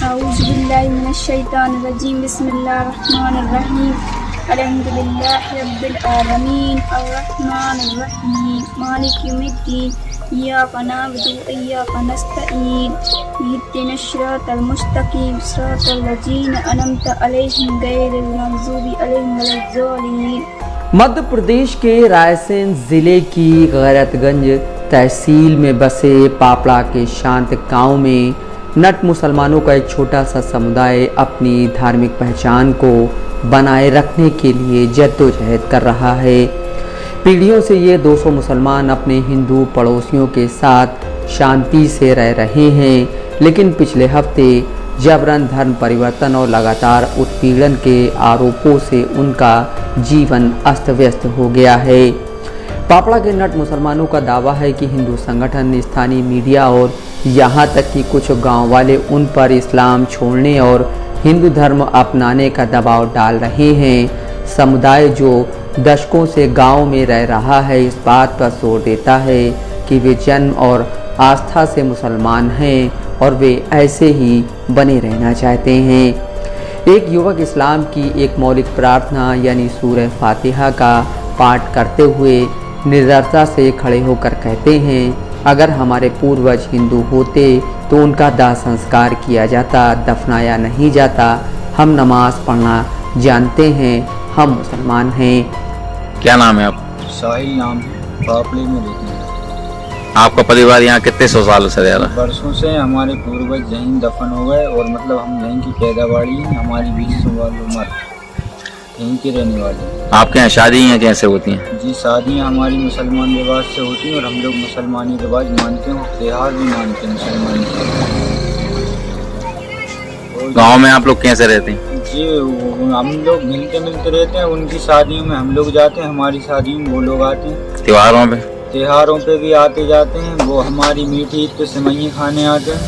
औज़ुबिल्लाहि मिनश्शैतानिर्रजीम बिस्मिल्लाहिर्रहमानिर्रहीम अल्हम्दुलिल्लाहि रब्बिल आलमीन अर्रहमानिर्रहीम मालिकि यौमिद्दीन इय्याका नअबुदु व इय्याका नस्तईन इहदिनस सिरातल मुस्तकीम सिरातल लज़ीना अनअमता अलैहिम गैरिल मग़ज़ूबि अलैहिम वलद्दाल्लीन। मध्य प्रदेश के रायसेन जिले की गैरतगंज तहसील में बसे पापड़ा के शांत गांव में नट मुसलमानों का एक छोटा सा समुदाय अपनी धार्मिक पहचान को बनाए रखने के लिए जद्दोजहद कर रहा है। पीढ़ियों से ये 200 मुसलमान अपने हिंदू पड़ोसियों के साथ शांति से रह रहे हैं, लेकिन पिछले हफ्ते जबरन धर्म परिवर्तन और लगातार उत्पीड़न के आरोपों से उनका जीवन अस्त व्यस्त हो गया है। पापड़ा के नट मुसलमानों का दावा है कि हिंदू संगठन, स्थानीय मीडिया और यहाँ तक कि कुछ गांव वाले उन पर इस्लाम छोड़ने और हिंदू धर्म अपनाने का दबाव डाल रहे हैं। समुदाय जो दशकों से गांव में रह रहा है इस बात पर जोर देता है कि वे जन्म और आस्था से मुसलमान हैं और वे ऐसे ही बने रहना चाहते हैं। एक युवक इस्लाम की एक मौलिक प्रार्थना यानी सूरह फातिहा का पाठ करते हुए निर्दयता से खड़े होकर कहते हैं, अगर हमारे पूर्वज हिंदू होते तो उनका दाह संस्कार किया जाता, दफनाया नहीं जाता। हम नमाज पढ़ना जानते हैं, हम मुसलमान हैं। क्या नाम है आप? साहिल नाम है, पापड़ी में रहते हैं। आपका परिवार यहाँ कितने सौ साल से रह रहा है? बरसों से हमारे पूर्वज यहीं दफन हो गए और मतलब हम यहीं की पैदावारी है, हमारी 20 साल उम्र, यहीं के रहने वाले हैं। आपके यहाँ शादियाँ कैसे होती हैं? जी शादियाँ हमारी मुसलमान रिवाज से होती हैं और हम लोग मुसलमानी रिवाज मानते हैं और त्योहार भी मानते हैं मुसलमानी। गांव में आप लोग कैसे रहते हैं? जी हम लोग मिलते मिलते रहते हैं, उनकी शादियों में हम लोग जाते हैं, हमारी शादियों में वो लोग आते हैं। त्योहारों पे भी आते जाते हैं। वो हमारी मीठी ईद पे सेवइयाँ खाने आते हैं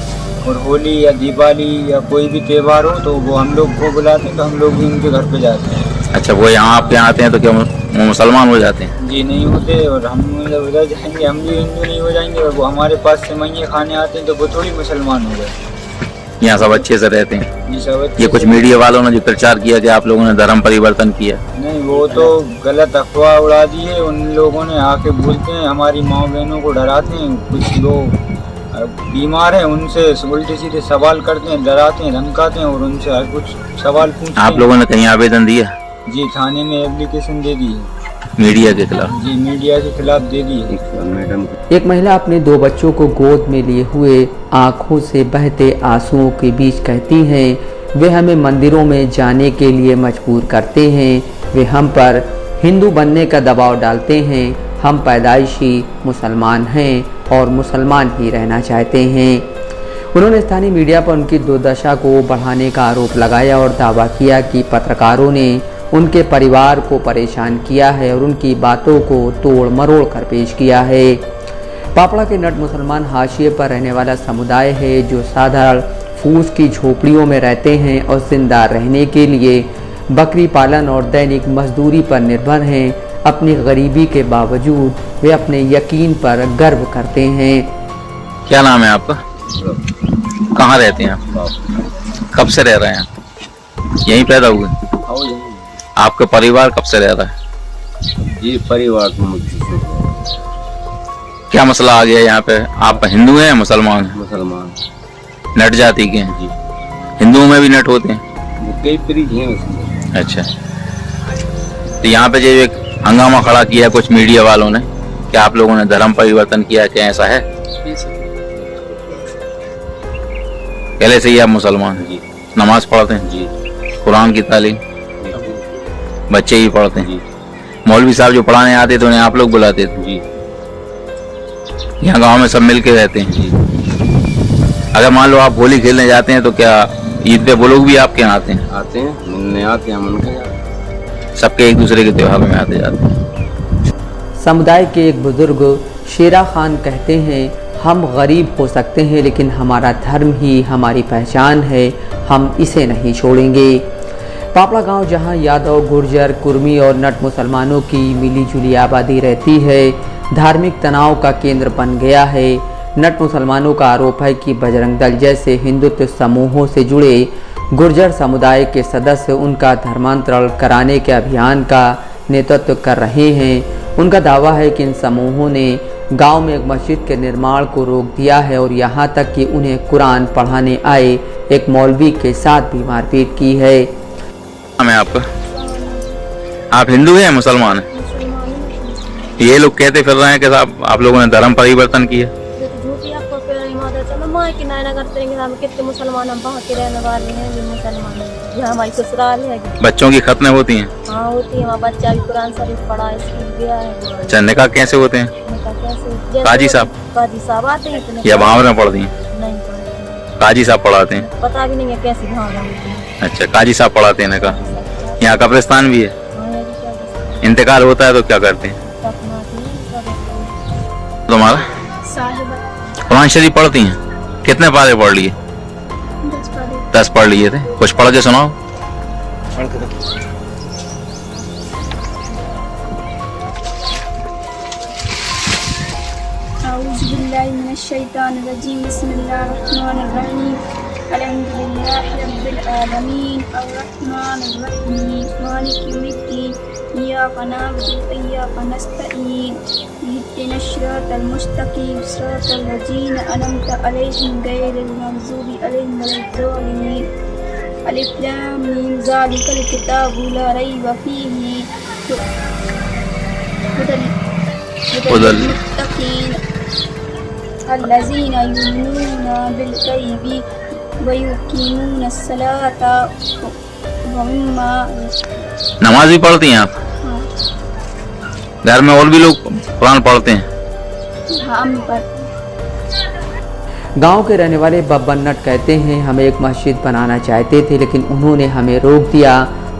और होली या दिवाली या कोई भी त्यौहार हो तो वो हम लोग को बुलाते हैं, तो हम लोग भी उनके घर पे जाते हैं। अच्छा, वो यहाँ आपके यहाँ आते हैं तो क्या वो मुसलमान हो जाते हैं? जी नहीं होते, और हम उधर जाएंगे हम भी हिंदू नहीं हो जाएंगे, और वो हमारे पास सेवइयाँ खाने आते हैं तो वो थोड़ी मुसलमान हो गए। यहाँ सब अच्छे से रहते हैं? जी सब। ये कुछ मीडिया वालों ने जो प्रचार किया कि आप लोगों ने धर्म परिवर्तन किया, नहीं वो तो गलत अफवाह उड़ा दी है। उन लोगों ने आके बोलते हैं, हमारी माँ बहनों को डराते हैं। कुछ लोग बीमार हैं उनसे उल्टे सीधे सवाल करते हैं, डराते हैं, धमकाते हैं और उनसे हर कुछ सवाल पूछते हैं। आप लोगों ने कहीं आवेदन दिया? जी थाने में एप्लीकेशन दे दी है। मीडिया के खिलाफ? जी मीडिया के खिलाफ दे दी है। एक महिला अपने 2 बच्चों को गोद में लिए हुए आंखों से बहते आंसुओं के बीच कहती हैं, वे हमें मंदिरों में जाने के लिए मजबूर करते हैं, वे हम पर हिंदू बनने का दबाव डालते हैं। हम पैदाइशी मुसलमान हैं और मुसलमान ही रहना चाहते हैं। उन्होंने स्थानीय मीडिया पर उनकी दुर्दशा को बढ़ाने का आरोप लगाया और दावा किया कि पत्रकारों ने उनके परिवार को परेशान किया है और उनकी बातों को तोड़ मरोड़ कर पेश किया है। पापड़ा के नट मुसलमान हाशिए पर रहने वाला समुदाय है जो साधारण फूस की झोपड़ियों में रहते हैं और जिंदा रहने के लिए बकरी पालन और दैनिक मजदूरी पर निर्भर हैं। अपनी गरीबी के बावजूद वे अपने यकीन पर गर्व करते हैं। क्या नाम है आपका? कहाँ रहते हैं आप? कब से रह रहे हैं? यहीं पैदा हुए? आपका परिवार कब से रह रहा है? ये परिवार तो मुझसे क्या मसला आ गया यहाँ पे? आप हिंदू हैं या मुसलमान हैं? मुसलमान। नट जाति के हैं? जी। हिंदुओं में भी नट होते हैं? कई पीढ़ी हैं उसमें। अच्छा, तो यहाँ पे जो एक हंगामा खड़ा किया कुछ मीडिया वालों ने, क्या आप लोगों ने धर्म परिवर्तन किया, क्या ऐसा है? पहले से ही आप मुसलमान हैं? जी। नमाज पढ़ते हैं? जी। कुरान की तालीम बच्चे ही पढ़ते हैं? जी। मौलवी साहब जो पढ़ाने आते थे उन्हें आप लोग बुलाते थे? जी। यहाँ गांव में सब मिल के रहते हैं? जी। अगर मान लो आप होली खेलने जाते हैं तो क्या ईद पे वो लोग भी आपके यहाँ आते हैं? आते हैं, मिलने आते हैं, हम उनके सबके एक दूसरे के त्योहार में आते जाते हैं। समुदाय के एक बुजुर्ग शेरा खान कहते हैं, हम गरीब हो सकते हैं लेकिन हमारा धर्म ही हमारी पहचान है, हम इसे नहीं छोड़ेंगे। पापड़ा गांव जहां यादव, गुर्जर, कुर्मी और नट मुसलमानों की मिली जुली आबादी रहती है, धार्मिक तनाव का केंद्र बन गया है। नट मुसलमानों का आरोप है कि बजरंग दल जैसे हिंदुत्व समूहों से जुड़े गुर्जर समुदाय के सदस्य उनका धर्मांतरण कराने के अभियान का नेतृत्व कर रहे हैं। उनका दावा है कि इन समूहों ने गांव में एक मस्जिद के निर्माण को रोक दिया है और यहाँ तक कि उन्हें कुरान पढ़ाने आए एक मौलवी के साथ भी मारपीट की है। मैं आपका, आप हिंदू हैं मुसलमान हैं? ये लोग कहते फिर रहे हैं कि साहब आप लोगों ने धर्म परिवर्तन किया। कितने मुसलमान हम वहाँ के रहने वाले हैं, ये मुसलमान हैं, यहाँ हमारी ससुराल है। बच्चों की खत्म होती हैं? हाँ होती है, वहाँ बच्चा भी कुरान शरीफ पढ़ा है, स्कूल गया है। अच्छा, निकाह कैसे होते हैं? काजी साहब आते हैं या भावना पढ़ती हैं? नहीं पढ़ते, काजी साहब पढ़ाते हैं। पता भी नहीं है कैसी भावना होती है। अच्छा, काजी साहब पढ़ाते हैं निकाह। यहाँ कब्रिस्तान भी है? इंतकाल होता है तो क्या करते हैं? तुम्हारा कुरान शरीफ पढ़ती हैं? कितने पारे पढ़ लिए? 10 पढ़ लिए थे। कुछ पढ़ के सुनाओ। औज़ुबिल्लाहि मिनश्शैतानिर्रजीम, बिस्मिल्लाहिर्रहमानिर्रहीम, अल्हम्दुलिल्लाहि रब्बिल आलमीन, अर्रहमानिर्रहीम, मालिकि यौमिद्दीन, इय्याका नअबुदु व इय्याका नस्तईन, इहदिनस सिरातल मुस्तकीम, सिरातल लज़ीना अनअमता अलैहिम गैरिल मग़ज़ूबि अलैहिम वलद्दाल्लीन। अलिफ लाम मीम, ज़ालिकल किताबु ला रैब फ़ीहि हुदल मुत्तक़ीन अल्लज़ीना युमिनूना बिल ग़ैबि व युक़ीमूनस सलाता व मिम्मा। नमाज भी पढ़ती हैं आप? हाँ। घर में और भी लोग कुरान पढ़ते हैं? हाँ, हम पढ़ते हैं। गांव के रहने वाले बब्बन नट कहते हैं, हम एक मस्जिद बनाना चाहते थे लेकिन उन्होंने हमें रोक दिया।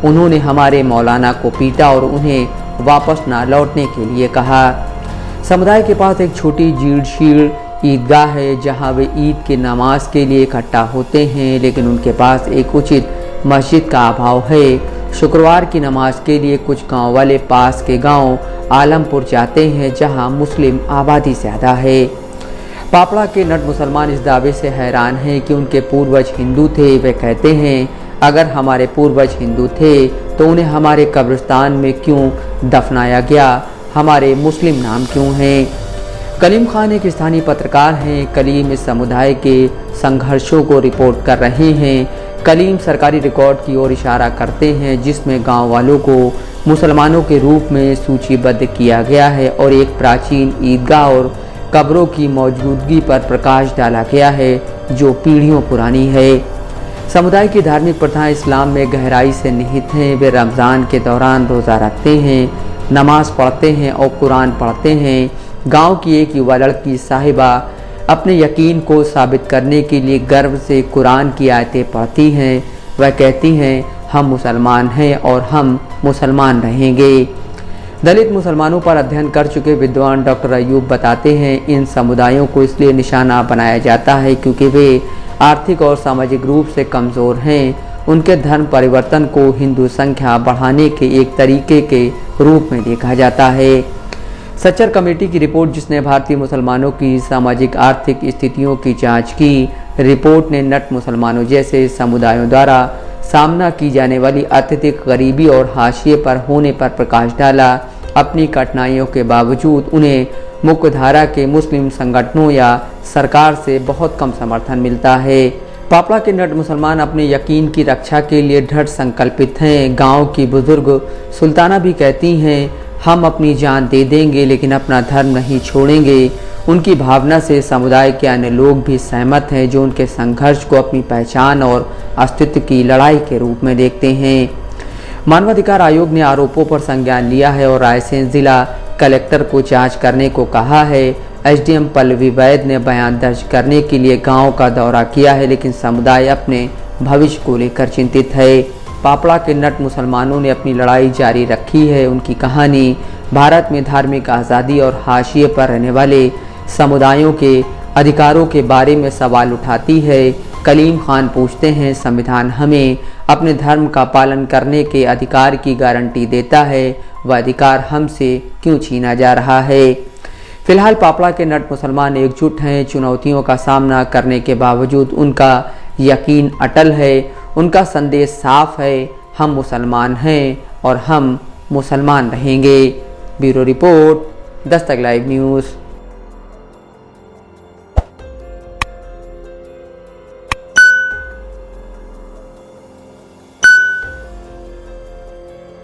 उन्होंने हमारे मौलाना को पीटा और उन्हें वापस ना लौटने के लिए कहा। समुदाय के पास एक छोटी जीर्ण ईदगाह है जहां वे ईद की नमाज के लिए इकट्ठा होते हैं, लेकिन उनके पास एक उचित मस्जिद का अभाव है। शुक्रवार की नमाज के लिए कुछ गांव वाले पास के गांव आलमपुर जाते हैं जहां मुस्लिम आबादी ज़्यादा है। पापड़ा के नट मुसलमान इस दावे से हैरान हैं कि उनके पूर्वज हिंदू थे। वे कहते हैं, अगर हमारे पूर्वज हिंदू थे तो उन्हें हमारे कब्रिस्तान में क्यों दफनाया गया? हमारे मुस्लिम नाम क्यों हैं? कलीम खान एक स्थानीय पत्रकार हैं। कलीम इस समुदाय के संघर्षों को रिपोर्ट कर रहे हैं। कलीम सरकारी रिकॉर्ड की ओर इशारा करते हैं जिसमें गांव वालों को मुसलमानों के रूप में सूचीबद्ध किया गया है और एक प्राचीन ईदगाह और कब्रों की मौजूदगी पर प्रकाश डाला गया है जो पीढ़ियों पुरानी है। समुदाय की धार्मिक प्रथाएं इस्लाम में गहराई से निहित हैं। वे रमज़ान के दौरान रोज़ा रखते हैं, नमाज पढ़ते हैं और कुरान पढ़ते हैं। गांव की एक युवा लड़की साहिबा अपने यकीन को साबित करने के लिए गर्व से कुरान की आयतें पढ़ती हैं। वह कहती हैं, हम मुसलमान हैं और हम मुसलमान रहेंगे। दलित मुसलमानों पर अध्ययन कर चुके विद्वान डॉक्टर अयूब बताते हैं, इन समुदायों को इसलिए निशाना बनाया जाता है क्योंकि वे आर्थिक और सामाजिक रूप से कमज़ोर हैं। उनके धर्म परिवर्तन को हिंदू संख्या बढ़ाने के एक तरीके के रूप में देखा जाता है। सच्चर कमेटी की रिपोर्ट, जिसने भारतीय मुसलमानों की सामाजिक आर्थिक स्थितियों की जांच की, रिपोर्ट ने नट मुसलमानों जैसे समुदायों द्वारा सामना की जाने वाली अत्यधिक गरीबी और हाशिए पर होने पर प्रकाश डाला। अपनी कठिनाइयों के बावजूद उन्हें मुख्यधारा के मुस्लिम संगठनों या सरकार से बहुत कम समर्थन मिलता है। पापड़ा के नट मुसलमान अपने यकीन की रक्षा के लिए दृढ़ संकल्पित हैं। गांव की बुजुर्ग सुल्ताना भी कहती हैं, हम अपनी जान दे देंगे लेकिन अपना धर्म नहीं छोड़ेंगे। उनकी भावना से समुदाय के अन्य लोग भी सहमत हैं जो उनके संघर्ष को अपनी पहचान और अस्तित्व की लड़ाई के रूप में देखते हैं। मानवाधिकार आयोग ने आरोपों पर संज्ञान लिया है और रायसेन जिला कलेक्टर को जांच करने को कहा है। एसडीएम पल्लवी वैद ने बयान दर्ज करने के लिए गांव का दौरा किया है, लेकिन समुदाय अपने भविष्य को लेकर चिंतित है। पापड़ा के नट मुसलमानों ने अपनी लड़ाई जारी रखी है। उनकी कहानी भारत में धार्मिक आज़ादी और हाशिए पर रहने वाले समुदायों के अधिकारों के बारे में सवाल उठाती है। कलीम खान पूछते हैं, संविधान हमें अपने धर्म का पालन करने के अधिकार की गारंटी देता है, वह अधिकार हमसे क्यों छीना जा रहा है? फिलहाल पापड़ा के नट मुसलमान एकजुट हैं। चुनौतियों का सामना करने के बावजूद उनका यकीन अटल है, उनका संदेश साफ है, हम मुसलमान हैं और हम मुसलमान रहेंगे। Bureau report, Dastak live news.